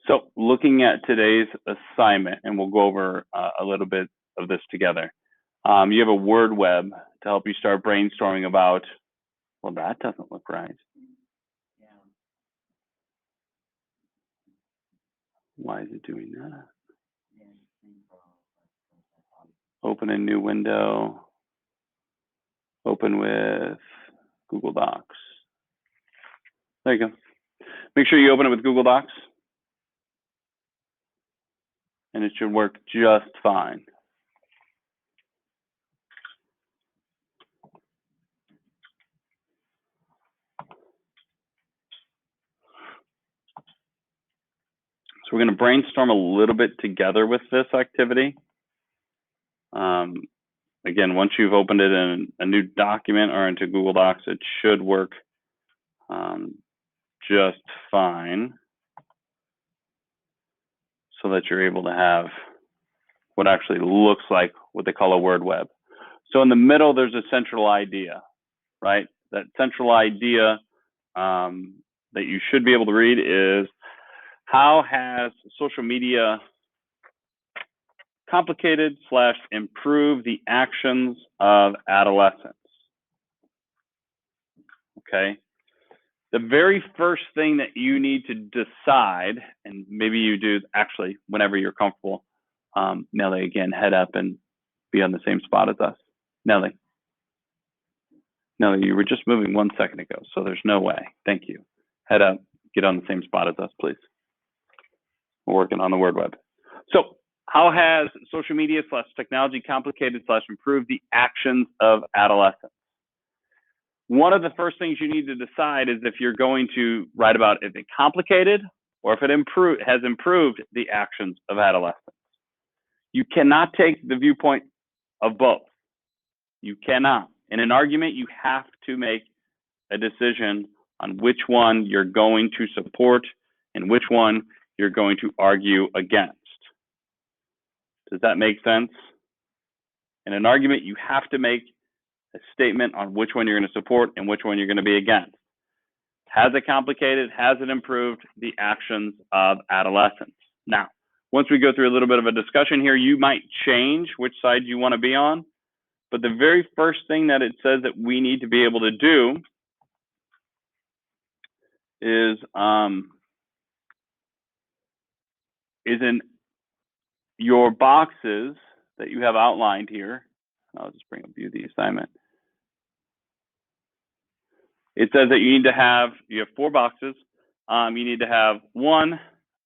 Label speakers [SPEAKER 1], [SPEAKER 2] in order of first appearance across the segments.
[SPEAKER 1] So looking at today's assignment, and we'll go over a little bit of this together. You have a word web to help you start brainstorming about, well, that doesn't look right. Why is it doing that? Open a new window. Open with Google Docs. There you go. Make sure you open it with Google Docs. And it should work just fine. So we're going to brainstorm a little bit together with this activity. Again, once you've opened it in a new document or into Google Docs, it should work just fine so that you're able to have what actually looks like what they call a word web. So in the middle, there's a central idea, right? That central idea that you should be able to read is, how has social media complicated / improved the actions of adolescents? Okay. The very first thing that you need to decide, and maybe you do actually whenever you're comfortable, Nellie, again, head up and be on the same spot as us. Nellie, you were just moving 1 second ago, so there's no way. Thank you. Head up, get on the same spot as us, please. We're working on the word web. So how has social media / technology complicated / improved the actions of adolescents? One of the first things you need to decide is if you're going to write about if it complicated or if it has improved the actions of adolescents. You cannot take the viewpoint of both. You cannot. In an argument, you have to make a decision on which one you're going to support and which one you're going to argue against. Does that make sense? In an argument, you have to make a statement on which one you're going to support and which one you're going to be against. Has it complicated? Has it improved the actions of adolescents? Now, once we go through a little bit of a discussion here, you might change which side you want to be on. But the very first thing that it says that we need to be able to do is in your boxes that you have outlined here. I'll just bring up view the assignment. It says that you have 4 boxes. You need to have 1,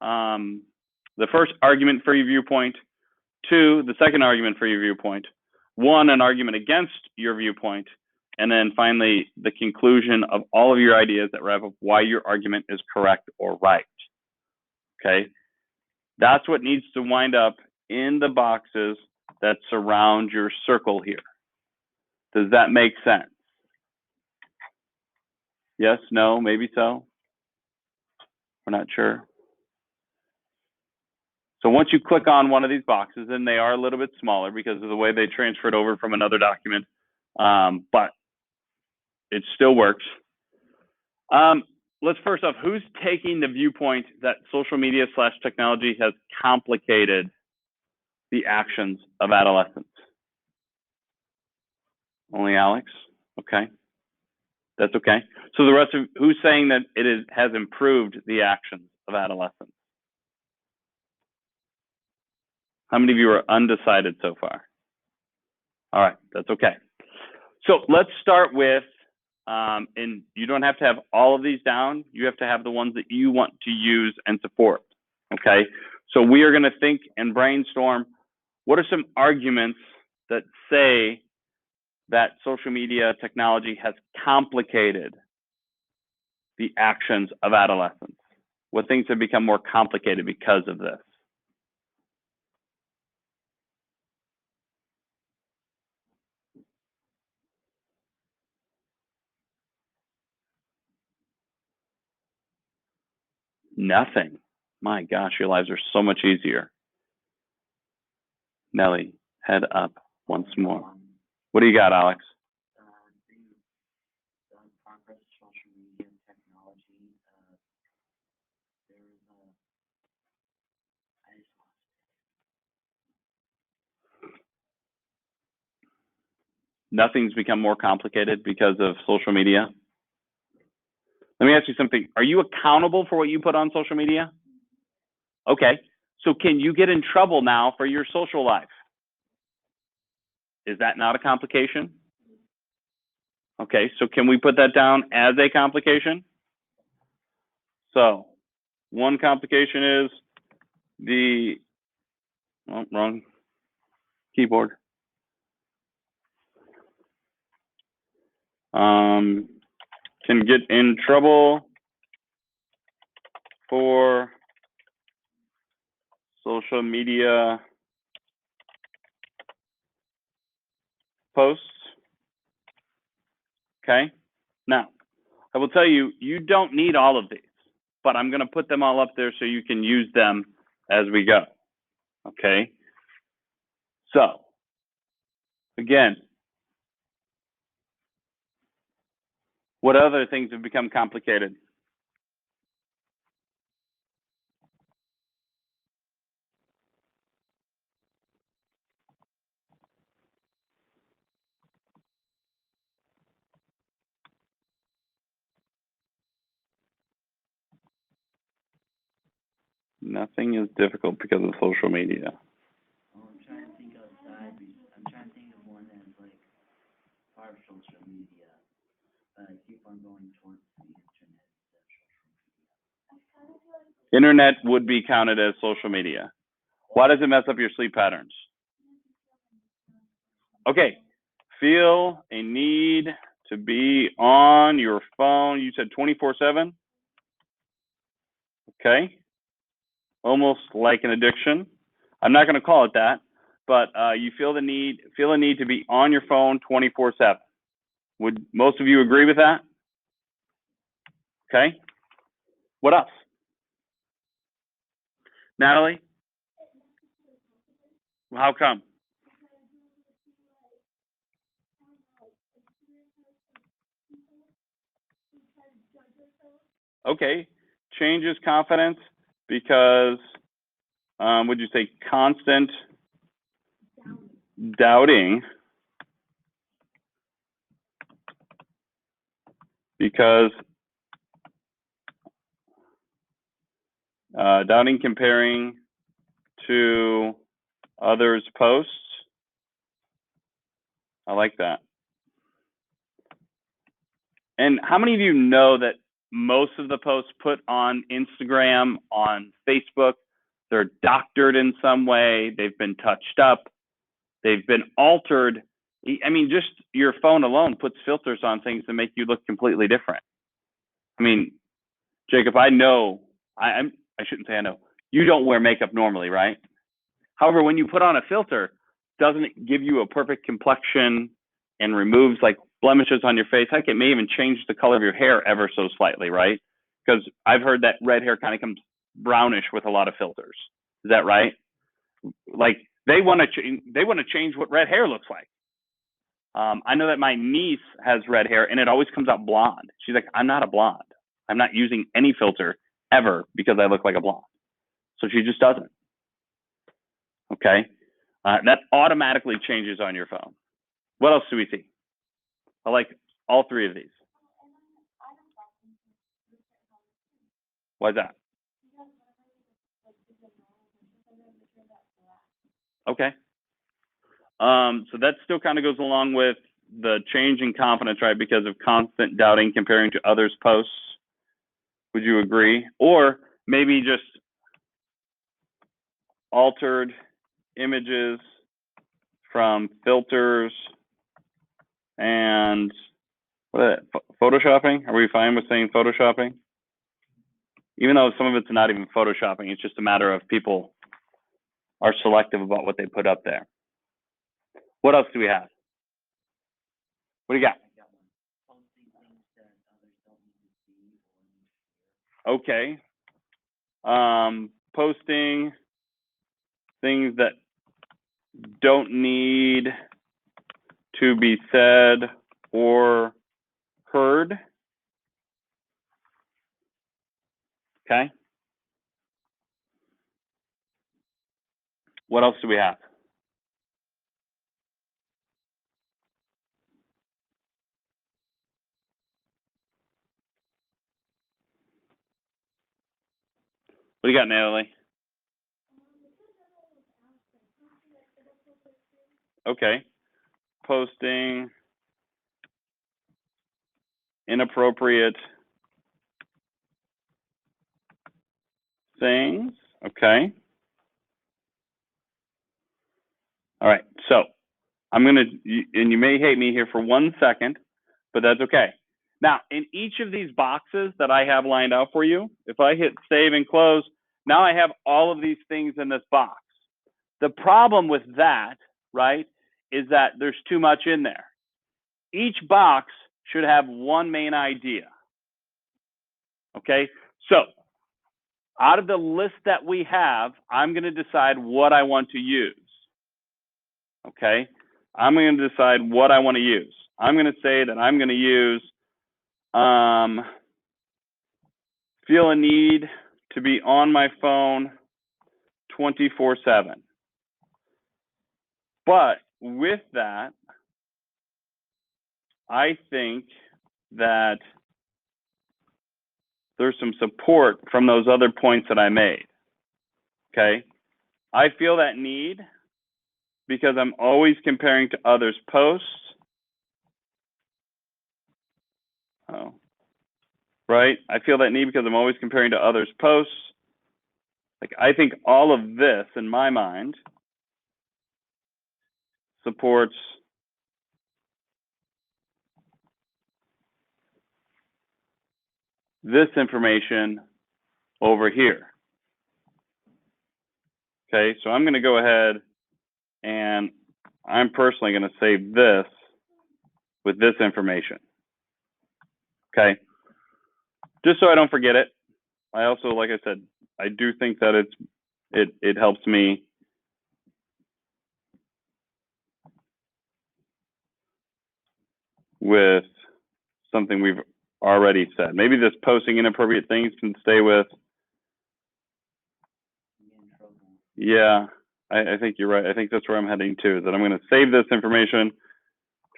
[SPEAKER 1] the first argument for your viewpoint, 2, the second argument for your viewpoint, 1, an argument against your viewpoint, and then finally the conclusion of all of your ideas that wrap up why your argument is correct or right. Okay, that's what needs to wind up in the boxes that surround your circle here. Does that make sense? Yes, no, maybe so? We're not sure. So once you click on one of these boxes, and they are a little bit smaller because of the way they transferred over from another document, but it still works. Let's first off, who's taking the viewpoint that social media / technology has complicated the actions of adolescents? Only Alex? Okay. That's okay. So the rest of, who's saying that it has improved the actions of adolescents? How many of you are undecided so far? All right, that's okay. So let's start with, and you don't have to have all of these down. You have to have the ones that you want to use and support, okay? So we are gonna think and brainstorm, what are some arguments that say that social media technology has complicated the actions of adolescents? What things have become more complicated because of this? Nothing. My gosh, your lives are so much easier. Nellie, head up once more. What do you got, Alex? Nothing's become more complicated because of social media. Let me ask you something. Are you accountable for what you put on social media? Okay. So can you get in trouble now for your social life? Is that not a complication? Okay. So can we put that down as a complication? So one complication is wrong keyboard. Can get in trouble for social media posts. Okay. Now, I will tell you, you don't need all of these, but I'm going to put them all up there so you can use them as we go. Okay. So, again, what other things have become complicated? Nothing is difficult because of social media.
[SPEAKER 2] Well, I'm trying to think outside. I'm trying to think of one that's like part of social media, but I keep on going towards the internet instead of social media.
[SPEAKER 1] Internet would be counted as social media. Why does it mess up your sleep patterns? Okay. Feel a need to be on your phone. You said 24/7? Okay. Almost like an addiction. I'm not going to call it that, but you feel a need to be on your phone 24/7. Would most of you agree with that? Okay. What else? Natalie? How come? Okay. Changes confidence because, would you say constant doubting because doubting comparing to others' posts. I like that. And how many of you know that most of the posts put on Instagram, on Facebook, they're doctored in some way, they've been touched up, they've been altered. I mean, just your phone alone puts filters on things to make you look completely different. I mean, Jacob, I know, I shouldn't say I know, you don't wear makeup normally, right? However, when you put on a filter, doesn't it give you a perfect complexion and removes like blemishes on your face? Heck, it may even change the color of your hair ever so slightly, right? Because I've heard that red hair kind of comes brownish with a lot of filters. Is that right? Like they want to change what red hair looks like. I know that my niece has red hair and it always comes out blonde. She's like, I'm not a blonde. I'm not using any filter ever because I look like a blonde. So she just doesn't. Okay. That automatically changes on your phone. What else do we see? I like all three of these. Why is that? Okay. So that still kind of goes along with the change in confidence, right? Because of constant doubting comparing to others' posts. Would you agree? Or maybe just altered images from filters and photoshopping? Are we fine with saying photoshopping? Even though some of it's not even photoshopping, it's just a matter of people are selective about what they put up there. What else do we have? What do you got? Okay. Posting things that don't need to be said or heard. Okay. What else do we have? What do you got, Natalie? Okay. Posting inappropriate things. Okay. All right. So I'm going to, and you may hate me here for 1 second, but that's okay. Now, in each of these boxes that I have lined out for you, if I hit save and close, now I have all of these things in this box. The problem with that, right, is that there's too much in there. Each box should have one main idea. Okay, so out of the list that we have, I'm going to decide what I want to use. Okay, I'm going to decide what I want to use. I'm going to say that I'm going to use feel a need to be on my phone 24/7. But with that, I think that there's some support from those other points that I made. Okay, I feel that need because I'm always comparing to others' posts. Oh, right. I feel that need because I'm always comparing to others' posts. Like, I think all of this, in my mind, supports this information over here. Okay, so I'm going to go ahead and I'm personally going to save this with this information. Okay, just so I don't forget it. I also, like I said, I do think that it helps me with something we've already said. Maybe this posting inappropriate things can stay with. Yeah, I think you're right. I think that's where I'm heading to, is that I'm going to save this information,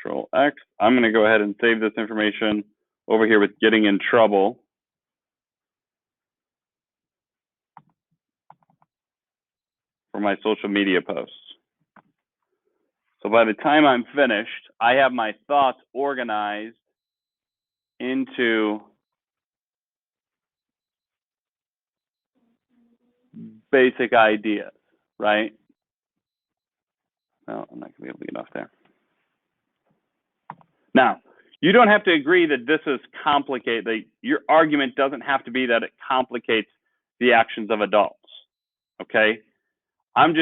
[SPEAKER 1] Control X. I'm going to go ahead and save this information over here with getting in trouble. For my social media posts. So by the time I'm finished, I have my thoughts organized into basic ideas, right? No, I'm not gonna be able to get off there. Now, you don't have to agree that this is complicated. Your argument doesn't have to be that it complicates the actions of adults, okay? I'm just